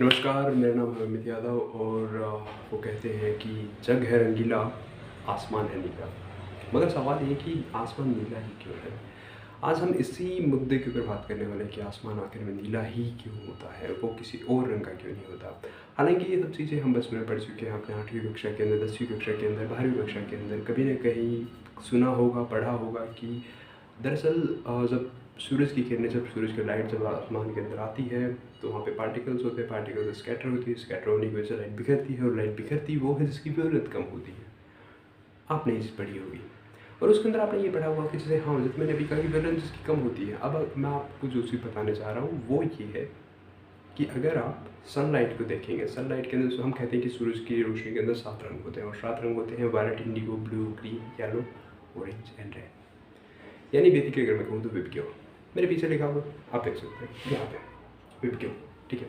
नमस्कार, मेरा नाम है अमित यादव और वो कहते हैं कि जग है रंगीला, आसमान है नीला। मगर सवाल ये है कि आसमान नीला ही क्यों है? आज हम इसी मुद्दे के ऊपर बात करने वाले हैं कि आसमान आखिर में नीला ही क्यों होता है, वो किसी और रंग का क्यों नहीं होता। हालांकि ये सब चीज़ें हम बचपन में पढ़ चुके हैं, अपने 8वीं कक्षा के अंदर, 10वीं कक्षा के अंदर, 12वीं कक्षा के अंदर कभी ना कहीं सुना होगा, पढ़ा होगा कि दरअसल जब सूरज की किरणें, जब सूरज की लाइट जब आसमान के अंदर आती है तो वहाँ पे पार्टिकल्स होते हैं, पार्टिकल्स स्कैटर होती है, स्कैटर होने की वजह से लाइट बिखरती है और लाइट बिखरती वो है जिसकी वेवलेंथ कम होती है। आपने ये चीज़ पढ़ी होगी और उसके अंदर आपने ये पढ़ा होगा कि जैसे हाँ, जैसे मैंने अभी कहा कि वेवलेंथ जिसकी कम होती है। अब मैं आपको जो चीज़ बताने चाह रहा हूँ वो ये है कि अगर आप सनलाइट को देखेंगे, सनलाइट के अंदर हम कहते हैं कि सूरज की रोशनी के अंदर 7 रंग होते हैं और 7 रंग होते हैं violet, indigo, blue, green, yellow, orange and red. यानी बेसिकली अगर मैं कहूँ तो विबग्यो, मेरे पीछे लिखा हुआ आप देख सकते हैं यहाँ पे विबग्यो, ठीक है।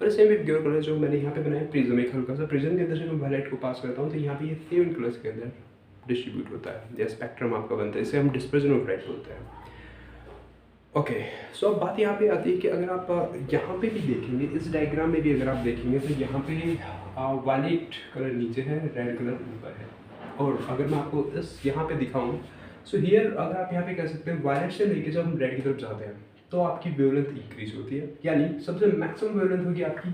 और सेम विबग्यो कलर जो मैंने यहाँ पे बनाया प्रिज्म, एक हल्का सा प्रिज्म के अंदर से मैं वायलेट को पास करता हूँ तो यहाँ पे ये 7 कलर्स के अंदर डिस्ट्रीब्यूट होता है या स्पेक्ट्रम आपका बनता है, इसे हम डिस्पर्जन ऑफ लाइट बोलते हैं। ओके, सो अब बात यहाँ पे आती है कि अगर आप यहाँ पे भी देखेंगे, इस डायग्राम में भी अगर आप देखेंगे तो यहाँ पे वायलेट कलर नीचे है, रेड कलर ऊपर है। और अगर मैं आपको इस यहाँ पे दिखाऊँ, सो हियर अगर आप यहाँ पे कह सकते हैं वायलेट से लेके जब हम रेड की तरफ जाते हैं तो आपकी वेवलेंथ इंक्रीज होती है, यानी सबसे मैक्सिमम वेवलेंथ होगी आपकी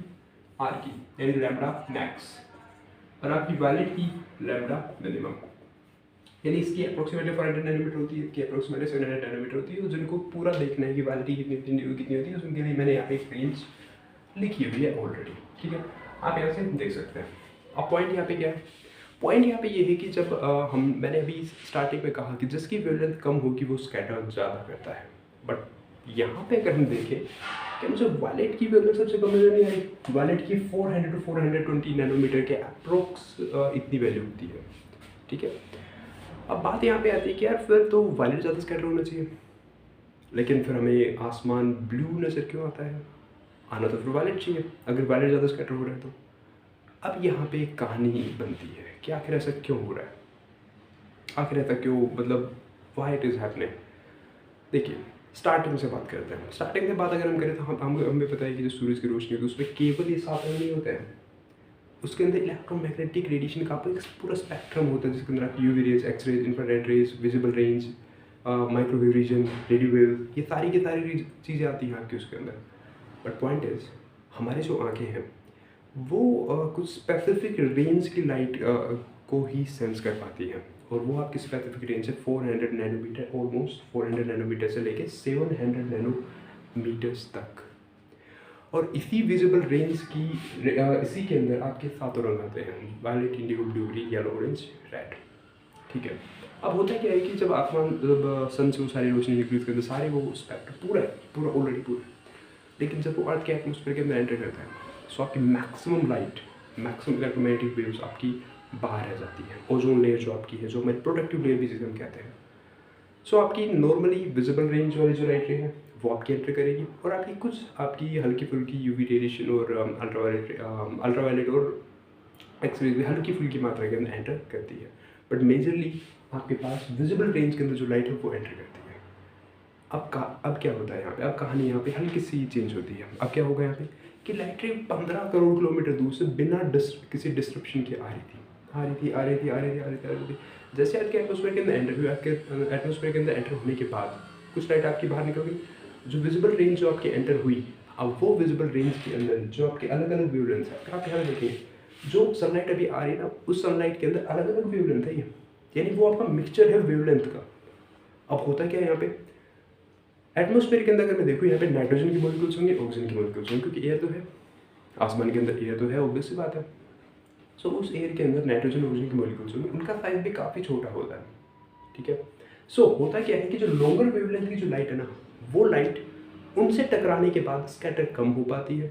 आर की, यानी लैम्बडा मैक्स, और आपकी वायलेट की लैम्बडा मिनिमम, यानी इसकी अप्रोक्सीमेटली 400 नैनोमीटर होती है, इसकी अप्रोक्सीमेटली 700 नैनोमीटर होती है। जिनको पूरा देखना है कि वैलिडिटी कितनी होती है, तो उनके लिए मैंने यहाँ पे एक रेंज लिखी हुई है ऑलरेडी, ठीक है। आप यहाँ से देख सकते हैं। अब पॉइंट यहाँ पे क्या है? पॉइंट यहाँ पे ये है कि जब मैंने अभी स्टार्टिंग में कहा कि जिसकी वेवलेंथ कम होगी वो स्कैटर ज़्यादा करता है, बट यहाँ पे अगर हम देखें कि मुझे वायलेट की वेवलेंथ सबसे कम नजर नहीं आई। वायलेट की 400 टू 420 नैनोमीटर के अप्रोक्स इतनी वैल्यू होती है, ठीक है। अब बात यहाँ पे आती है कि यार फिर तो वायलेट ज़्यादा स्कैटर होना चाहिए, लेकिन फिर हमें आसमान ब्लू नज़र क्यों आता है? आना तो फिर वायलेट चाहिए अगर वायलेट ज़्यादा स्कैटर हो रहा है तो। अब यहाँ पे एक कहानी बनती है कि आखिर ऐसा क्यों हो रहा है, आखिर ऐसा क्यों, मतलब वाई इट इज़ हैपनिंग। देखिए, स्टार्टिंग से बात करते हैं। स्टार्टिंग से बात अगर हम करें तो हमें पता है कि जो सूरज की रोशनी होती है उसमें केवल ये 7 रंग नहीं होते हैं, उसके अंदर इलेक्ट्रोमैग्नेटिक रेडिएशन का आपको एक पूरा स्पेक्ट्रम होता है, जिसके अंदर आप UV rays, X rays, infrared rays, visible range, microwave region, radio wave, ये सारी की सारी चीज़ें आती हैं आपकी उसके अंदर। बट पॉइंट इज, हमारी जो आँखें हैं वो कुछ स्पेसिफिक रेंज की लाइट को ही सेंस कर पाती हैं, और वो आपकी स्पेसिफिक रेंज है 400 नैनोमीटर, ऑलमोस्ट 400 नैनोमीटर से लेके 700 नैनोमीटर्स तक। और इसी विजिबल रेंज की इसी के अंदर आपके 7 रंग आते हैं, violet, indigo, blue, green, yellow, orange, red, ठीक है। अब होता क्या है कि जब आसमान, जब सन से वो सारी रोशनी निकली उसके अंदर सारे वो स्पेक्ट्रम पूरा है, पूरा ऑलरेडी पूरा है, लेकिन जब वो अर्थ के एटमोसफेयर के अंदर एंटर करता है सो आपकी maximum light, maximum electromagnetic waves आपकी बाहर रह जाती है। ओजोन लेयर जो आपकी है, जो हमारी प्रोटेक्टिव लेयर भी जिसे हम कहते हैं, सो आपकी नॉर्मली विजिबल रेंज वाली जो लाइट रे है वो आपकी एंटर करेगी, और आपकी कुछ आपकी हल्की फुल्की यूवी रेडिएशन और अल्ट्रावायलेट और एक्सरे भी हल्की फुल्की मात्रा के अंदर एंटर करती है। बट मेजरली आपके पास विजिबल रेंज के अंदर जो लाइट है वो एंटर करती है। अब क्या होता है यहाँ पे, अब कहानी यहाँ पे हल्की सी चेंज होती है। अब क्या होगा यहाँ पे कि लाइट रे 15 करोड़ किलोमीटर दूर से बिना किसी डिस्ट्रप्शन के आ रही थी, आ रही थी, आ रही थी, आ रही थी, आ रही थी, आ रही थी। जैसे आपके एटमोसफेयर के अंदर एंटर हुई, आपके एटमोसफेयर के अंदर एंटर होने के बाद कुछ लाइट आपकी बाहर निकल गई, जो विजिबल रेंज जो आपकी एंटर हुई, अब वो विजिबल रेंज के अंदर जो आपके अलग अलग वेवलेंथ है, अगर आप ध्यान देखेंगे जो सनलाइट अभी आ रही है ना, उस सनलाइट के अंदर अलग अलग वेवलेंथ है ये, यानी वो आपका मिक्सचर है वेवलेंथ का। अब होता क्या है यहाँ पे, एटमोसफेयर के अंदर अगर मैं देखूँ यहाँ पे नाइट्रोजन की मॉलिक्यूल्स होंगे, ऑक्सीजन की मॉलिक्यूल्स होंगे, क्योंकि एयर तो है, आसमान के अंदर एयर तो है, ऑब्वियस सी बात है। सो उस एयर के अंदर नाइट्रोजन ऑक्सीजन की मॉलिक्यूल्स होंगे, उनका साइज भी काफ़ी छोटा होता है, ठीक है। सो होता क्या है कि जो लॉन्गर वेवलेंथ की जो लाइट है ना, वो लाइट उनसे टकराने के बाद स्कैटर कम हो पाती है,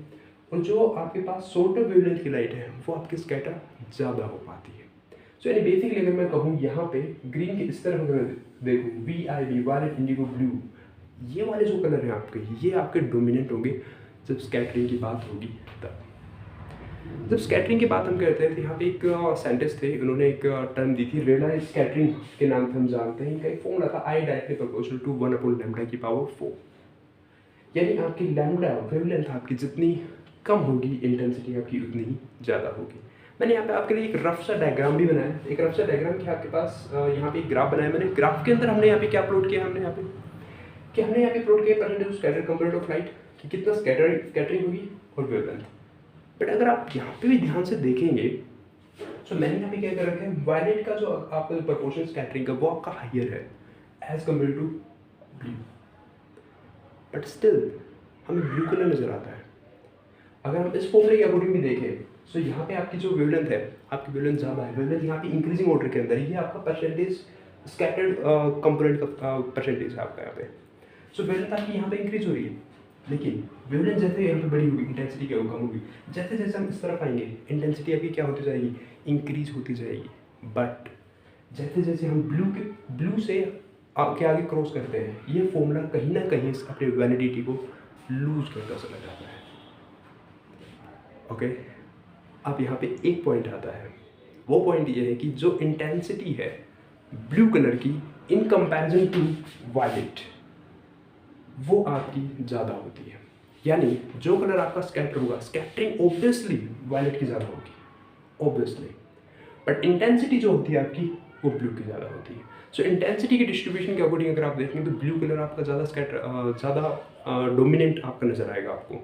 और जो आपके पास शॉर्टर वेवलेंथ की लाइट है वो आपकी स्कैटर ज़्यादा हो पाती है। सो यानी बेसिकली अगर मैं कहूँ यहाँ पे ग्रीन के इस तरफ अगर देखूँ, VIB, वायलेट, इंडिगो, ब्लू, ये वाले जो कलर हैं आपके, ये आपके डोमिनेंट होंगे जब स्कैटरिंग की बात होगी तब। जब स्कैटरिंग की बात हम करते हैं तो यहाँ पे एक साइंटिस्ट थे, उन्होंने एक टर्म दी थी, रेडार स्कैटरिंग के नाम से हम जानते हैं। इनका एक फॉर्मूला था I डायरेक्टली प्रोपोर्शनल टू 1/λ⁴, यानी आपकी लैम्डा वेवलेंथ आपकी जितनी कम होगी, इंटेंसिटी आपकी उतनी ही ज़्यादा होगी। मैंने यहाँ पे आपके लिए एक रफ सा डायग्राम भी बनाया है। एक रफ सा डायग्राम कि आपके पास यहाँ पे एक ग्राफ बनाया मैंने। ग्राफ के अंदर हमने यहाँ पे क्या प्लॉट किया, हमने यहाँ पे प्लॉट किया percentage of scattered component of light, कि कितना स्कैटरिंग होगी और वेवलेंथ। बट अगर आप यहाँ पे भी ध्यान से देखेंगे तो मैंने यहाँ पे क्या कर रखा है, वायलेट का जो आपका प्रोपोर्शन स्कैटरिंग का वो आपका हाइयर है as compared to blue, but still हमें ब्लू कलर नज़र आता है। अगर हम इस फॉर्मूले के अकॉर्डिंग भी देखें तो यहाँ पे आपकी जो वेवलेंथ है, आपकी वेवलेंथ ज़्यादा है, वेवलेंथ यहाँ पे इंक्रीजिंग ऑर्डर के अंदर, ये आपका परसेंटेज स्कैटर्ड कंपोनेंट का परसेंटेज है आपका यहाँ पे। सो वेवलेंथ आपकी यहाँ पे इंक्रीज हो रही है, लेकिन वेवलेंथ जैसे यहाँ पे बड़ी होगी, इंटेंसिटी क्या कम होगी। जैसे जैसे हम इस तरफ आएंगे इंटेंसिटी आपकी क्या होती जाएगी, इंक्रीज होती जाएगी। बट जैसे जैसे हम ब्लू से के आगे क्रॉस करते हैं, ये फॉर्मूला कहीं ना कहीं अपने वैलिडिटी को लूज करता चला जाता है। ओके, अब यहाँ पे एक पॉइंट आता है, वो पॉइंट ये है कि जो इंटेंसिटी है ब्लू कलर की इन कंपैरिजन टू वायलेट, वो आपकी ज़्यादा होती है। यानी जो कलर आपका स्कैटर होगा, स्कैटरिंग ऑब्वियसली वायलेट की ज़्यादा होगी, ऑब्वियसली, बट इंटेंसिटी जो होती है आपकी वो ब्लू की ज़्यादा होती है। सो इंटेंसिटी की डिस्ट्रीब्यूशन के अकॉर्डिंग अगर आप देखेंगे तो ब्लू कलर आपका ज़्यादा डोमिनेंट आपका नज़र आएगा आपको,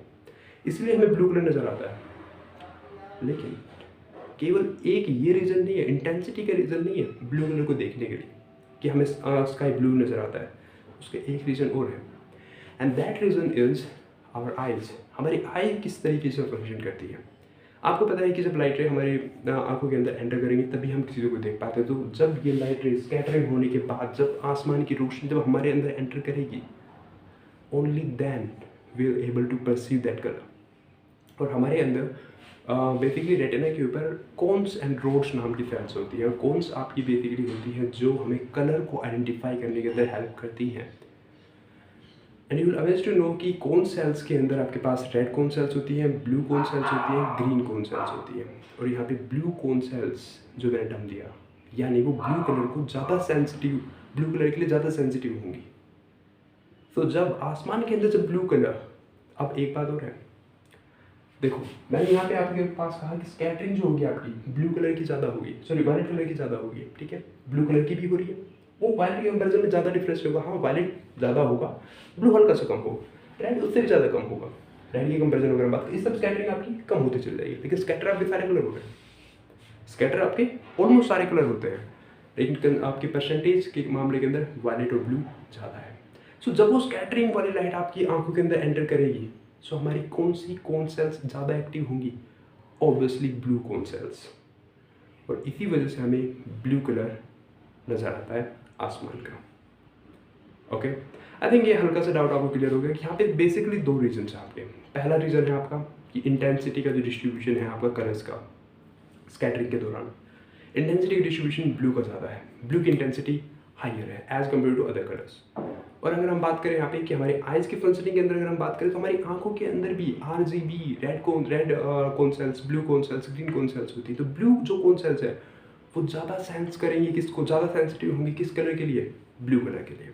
इसलिए हमें ब्लू कलर नज़र आता है। लेकिन केवल एक ये रीज़न नहीं है, इंटेंसिटी का रीज़न नहीं है ब्लू कलर को देखने के लिए कि हमें स्काई ब्लू नज़र आता है, उसके एक रीज़न और है, and that reason is our eyes. हमारी आई किस तरीके से फंक्शन करती है। आपको पता है कि जब लाइट रे हमारी आंखों के अंदर एंटर करेंगे तभी हम किसी को देख पाते हैं। तो जब ये लाइट रे स्कैटरिंग होने के बाद, जब आसमान की रोशनी जब हमारे अंदर एंटर करेगी, only then we are able to perceive that colour. और हमारे अंदर बेसिकली रेटिना के ऊपर कोन्स एंड रोड्स नाम की सेल्स होती है, और कोन्स आपकी बेसिकली होती है जो हमें कलर को आइडेंटिफाई करने के अंदर हेल्प करती हैं। And you will always to know कि कोन सेल्स के अंदर आपके पास रेड कोन सेल्स होती हैं, ब्लू कोन सेल्स होती हैं, ग्रीन कोन सेल्स होती हैं। और यहाँ पे ब्लू कोन सेल्स जो मैंने टर्म दिया, यानी वो ब्लू कलर को ज़्यादा सेंसिटिव, ब्लू कलर के लिए ज़्यादा सेंसिटिव होंगी। तो जब आसमान के अंदर जब ब्लू कलर, अब एक बात और है, देखो मैंने यहाँ पे आपके पास कहा कि स्कैटरिंग जो होगी आपकी ब्लू कलर की ज़्यादा होगी, सॉरी वायलेट कलर की ज़्यादा होगी, ठीक है, ब्लू कलर की भी हो रही है, वो वायलेट के कंपेरिजन में ज़्यादा डिफरेंस होगा। हाँ, वायलेट ज़्यादा होगा, ब्लू हल्का सा कम होगा, रेड उससे भी ज़्यादा कम होगा। रेड की कंपेरिजन अगर हम बात करें, इस सब स्कैटरिंग आपकी कम होती चली जाएगी, लेकिन स्कैटर आपके सारे कलर होते हैं, स्कैटर आपके ऑलमोस्ट सारे कलर होते हैं, लेकिन आपके परसेंटेज के मामले के अंदर वायलेट और ब्लू ज़्यादा है। सो जब वो स्कैटरिंग वाली लाइट आपकी आंखों के अंदर एंटर करेगी, सो हमारी कौन सी कोन सेल्स ज़्यादा एक्टिव होंगी, ऑब्वियसली ब्लू कोन सेल्स, और इसी वजह से हमें ब्लू कलर नज़र आता है आसमान का। ओके, आई थिंक ये हल्का सा डाउट आपको क्लियर हो गया कि यहाँ पे बेसिकली दो रीजन है आपके। पहला रीज़न है आपका कि इंटेंसिटी का जो डिस्ट्रीब्यूशन है आपका कलर्स का स्कैटरिंग के दौरान, इंटेंसिटी की डिस्ट्रीब्यूशन ब्लू का ज़्यादा है, ब्लू की इंटेंसिटी हाइयर है as compared to other colours. और अगर हम बात करें यहाँ पे कि हमारे आइज़ की फंक्शनिंग के अंदर अगर हम बात करें तो हमारी आंखों के अंदर भी RGB red cone cells, blue cone cells, green cone cells होती है। तो ब्लू जो कोन सेल्स है वो ज़्यादा सेंस करेंगे किसको, ज़्यादा सेंसिटिव होंगी किस कलर के लिए, ब्लू कलर के लिए।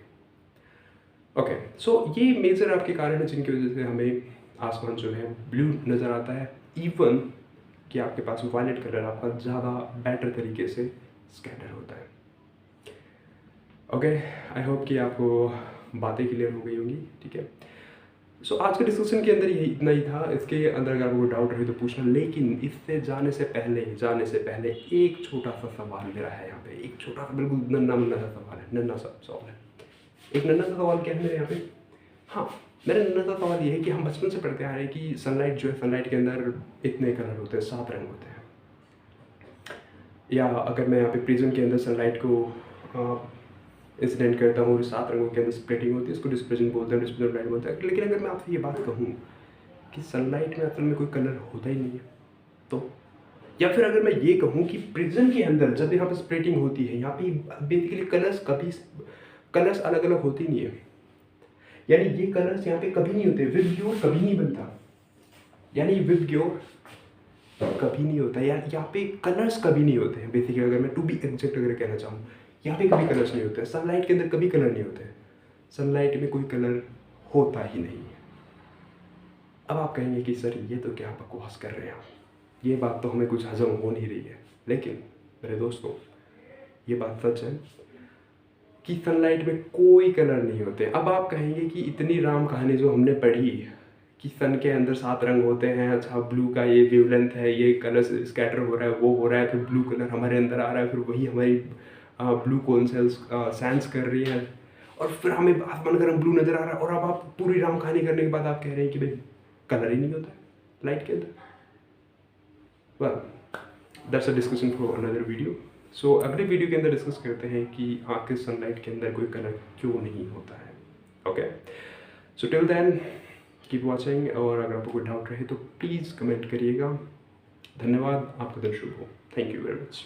ओके, सो ये मेजर आपके कारण है जिनकी वजह से हमें आसमान जो है ब्लू नज़र आता है, इवन कि आपके पास वायलेट कलर आपका ज़्यादा बेटर तरीके से स्कैटर होता है। ओके, आई होप कि आपको बातें क्लियर हो गई होंगी, ठीक है। सो आज के डिस्कशन के अंदर यही इतना ही था। इसके अंदर अगर आपको डाउट रहे तो पूछना, लेकिन इससे जाने से पहले एक छोटा सा सवाल मेरा है यहाँ पे, एक छोटा सा बिल्कुल नन्ना सा सवाल है, नन्ना सा सवाल है। एक नन्ना सा सवाल क्या है मेरे यहाँ पे, हाँ मेरा नन्ना सा सवाल ये है कि हम बचपन से पढ़ते आ रहे हैं कि सनलाइट जो है, सनलाइट के अंदर इतने कलर होते हैं, 7 रंग होते हैं। या अगर मैं यहाँ पे प्रिज्म के अंदर सनलाइट को इंसिडेंट करता हूँ और 7 रंगों के अंदर स्प्लिटिंग होती है, इसको डिस्पर्जन बोलते हैं, डिस्पर्जन लाइट बोलते हैं। लेकिन अगर मैं आपसे ये बात कहूँ कि सनलाइट में असल में कोई कलर होता ही नहीं है तो, या फिर अगर मैं ये कहूँ कि प्रिज्म के अंदर जब यहाँ पे स्प्लिटिंग होती है, यहाँ पे बेसिकली कलर्स अलग अलग होती नहीं है, यानी ये कलर्स यहाँ पे कभी नहीं होते, विबग्योर कभी नहीं बनता, यानी विबग्योर कभी नहीं होता, या यहाँ पे कलर्स कभी नहीं होते हैं। बेसिकली अगर मैं टू बी एग्जैक्ट अगर कहना चाहूँ, यहाँ पे कभी कलर्स नहीं होते हैं, सनलाइट के अंदर कभी कलर नहीं होते हैं, सनलाइट में कोई कलर होता ही नहीं है। अब आप कहेंगे कि सर ये तो क्या बकवास कर रहे हैं आप, ये बात तो हमें कुछ हज़म हो नहीं रही है। लेकिन मेरे दोस्तों, ये बात सच है कि सनलाइट में कोई कलर नहीं होते। अब आप कहेंगे कि इतनी राम कहानी जो हमने पढ़ी कि सन के अंदर 7 रंग होते हैं, अच्छा ब्लू का ये वेवलेंथ है, ये कलर स्कैटर हो रहा है, वो हो रहा है, फिर ब्लू कलर हमारे अंदर आ रहा है, फिर वही हमारी ब्लू कौन सेल्स सेंस कर रही है, और फिर हमें आसमान का रंग ब्लू नज़र आ रहा है, और अब आप पूरी राम कहानी करने के बाद आप कह रहे हैं कि भाई कलर ही नहीं होता है लाइट के अंदर। Well, that's a discussion for another video. सो अगले वीडियो के अंदर डिस्कस करते हैं कि आखिर सनलाइट के अंदर कोई कलर क्यों नहीं होता है। Okay, so till then keep watching, और अगर आपको कोई डाउट रहे तो प्लीज़ कमेंट करिएगा। धन्यवाद, आपका दिन शुभ हो। Thank you very much.